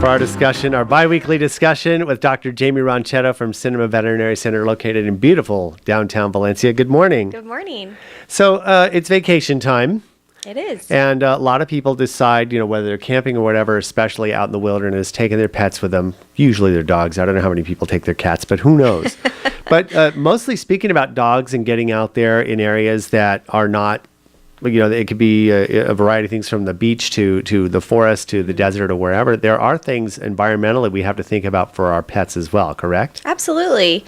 for our discussion, our bi-weekly discussion with Dr. Jaimie Ronchetto from Cinema Veterinary Center located in beautiful downtown Valencia. Good morning. Good morning. So it's vacation time. It is. And a lot of people decide, whether they're camping or whatever, especially out in the wilderness, taking their pets with them, usually their dogs. I don't know how many people take their cats, but who knows? But mostly speaking about dogs and getting out there in areas that are not, it could be a variety of things from the beach to the forest to the desert or wherever. There are things environmentally we have to think about for our pets as well, correct? Absolutely.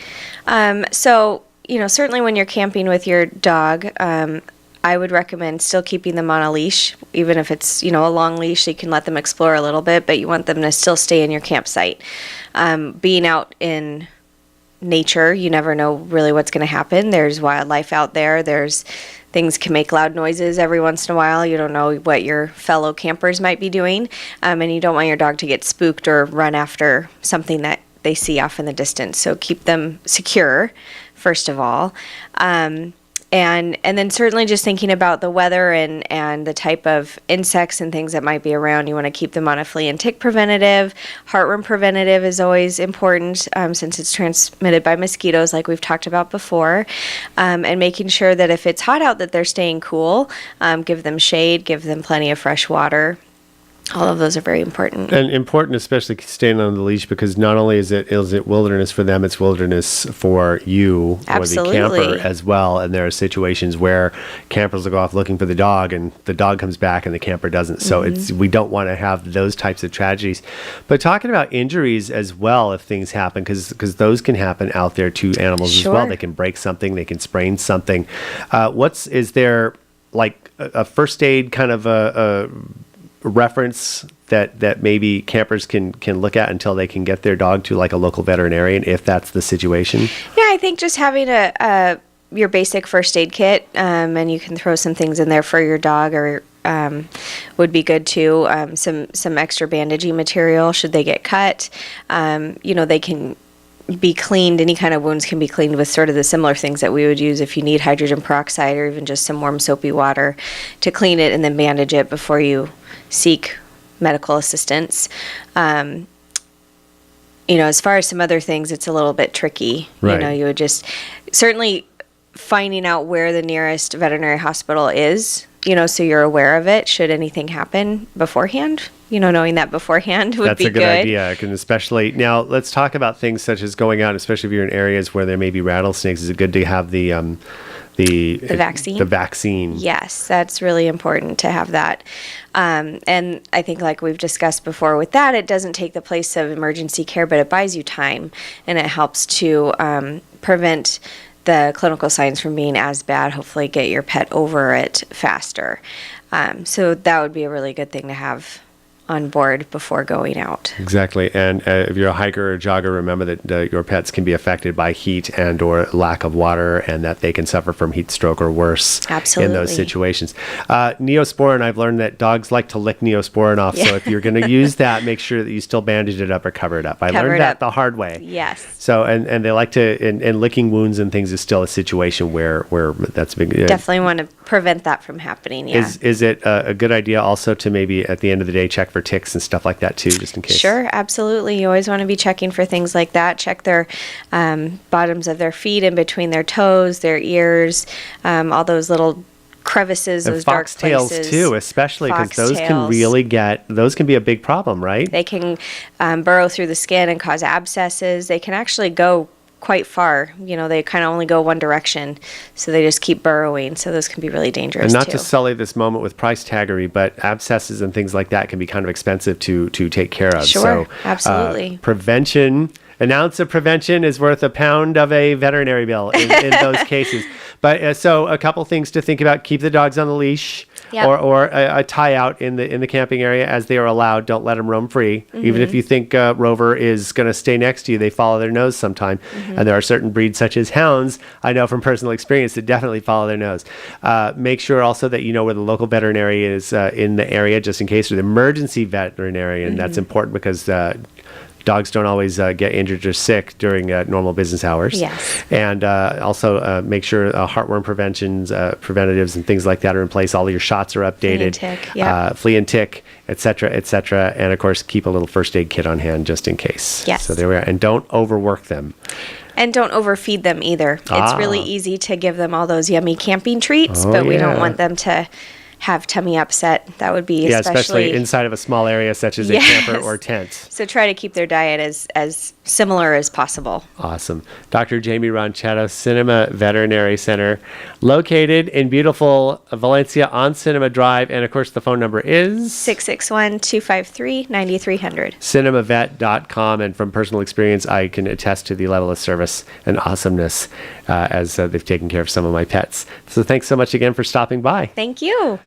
So, certainly when you're camping with your dog, I would recommend still keeping them on a leash, even if it's, a long leash, so you can let them explore a little bit, but you want them to still stay in your campsite. Being out in nature, you never know really what's going to happen. There's wildlife out there. There's things can make loud noises every once in a while. You don't know what your fellow campers might be doing, and you don't want your dog to get spooked or run after something that they see off in the distance. So keep them secure, first of all. And then certainly just thinking about the weather and the type of insects and things that might be around. You want to keep them on a flea and tick preventative. Heartworm preventative is always important since it's transmitted by mosquitoes like we've talked about before. And making sure that if it's hot out that they're staying cool. Give them shade, give them plenty of fresh water. All of those are very important. And important, especially staying on the leash, because not only is it wilderness for them, it's wilderness for you Absolutely. or the camper as well. And there are situations where campers will go off looking for the dog and the dog comes back and the camper doesn't. So we don't want to have those types of tragedies. But talking about injuries as well, if things happen, because those can happen out there to animals Sure. as well. They can break something, they can sprain something. Is there like a first aid kind of a reference that maybe campers can look at until they can get their dog to like a local veterinarian if that's the situation? Yeah, I think just having your basic first aid kit, and you can throw some things in there for your dog or would be good too. Some extra bandaging material should they get cut. They can be cleaned. Any kind of wounds can be cleaned with sort of the similar things that we would use if you need hydrogen peroxide or even just some warm soapy water to clean it and then bandage it before you seek medical assistance. As far as some other things, it's a little bit tricky. Right. You would just certainly finding out where the nearest veterinary hospital is, so you're aware of it should anything happen beforehand. Knowing that beforehand would be good. That's a good idea. And especially now, let's talk about things such as going out, especially if you're in areas where there may be rattlesnakes. Is it good to have the vaccine? The vaccine. Yes, that's really important to have that. And I think like we've discussed before with that, it doesn't take the place of emergency care, but it buys you time and it helps to prevent the clinical signs from being as bad, hopefully get your pet over it faster. So that would be a really good thing to have on board before going out. Exactly. And if you're a hiker or a jogger, remember that your pets can be affected by heat and or lack of water, and that they can suffer from heat stroke or worse. Absolutely. In those situations. Neosporin, I've learned that dogs like to lick Neosporin off. Yeah. So if you're going to use that, make sure that you still bandage it up or cover it up. I learned that the hard way. Yes. So, and they like to, and licking wounds and things is still a situation where that's big. Definitely want to prevent that from happening. Yeah. Is it a good idea also to maybe at the end of the day check for ticks and stuff like that too, just in case? Sure, absolutely. You always want to be checking for things like that. Check their bottoms of their feet, in between their toes, their ears, all those little crevices, and those dark places. Foxtails too, especially because those can be a big problem, right? They can burrow through the skin and cause abscesses. They can actually go quite far. They kind of only go one direction, so they just keep burrowing. So those can be really dangerous. And not too. to sully this moment with price taggery, but abscesses and things like that can be kind of expensive to take care of. Sure, so, absolutely. Prevention. An ounce of prevention is worth a pound of a veterinary bill in those cases. But so a couple things to think about: keep the dogs on the leash, Yep. or a tie out in the camping area as they are allowed. Don't let them roam free. Even if you think Rover is going to stay next to you, they follow their nose sometime. And there are certain breeds such as hounds, I know from personal experience, that definitely follow their nose. Make sure also that you know where the local veterinary is in the area, just in case, or the emergency veterinarian. That's important because dogs don't always get injured or sick during normal business hours. Yes. And also make sure heartworm preventatives and things like that are in place. All of your shots are updated. Flea and tick, et cetera, et cetera. And of course, keep a little first aid kit on hand just in case. Yes. So there we are. And don't overwork them. And don't overfeed them either. It's really easy to give them all those yummy camping treats, but we don't want them to have tummy upset. That would be especially inside of a small area such as a camper or tent. So try to keep their diet as similar as possible. Awesome. Dr. Jaimie Ronchetto, Cinema Veterinary Center, located in beautiful Valencia on Cinema Drive. And of course, the phone number is 661-253-9300. cinemavet.com. And from personal experience, I can attest to the level of service and awesomeness as they've taken care of some of my pets. So thanks so much again for stopping by. Thank you.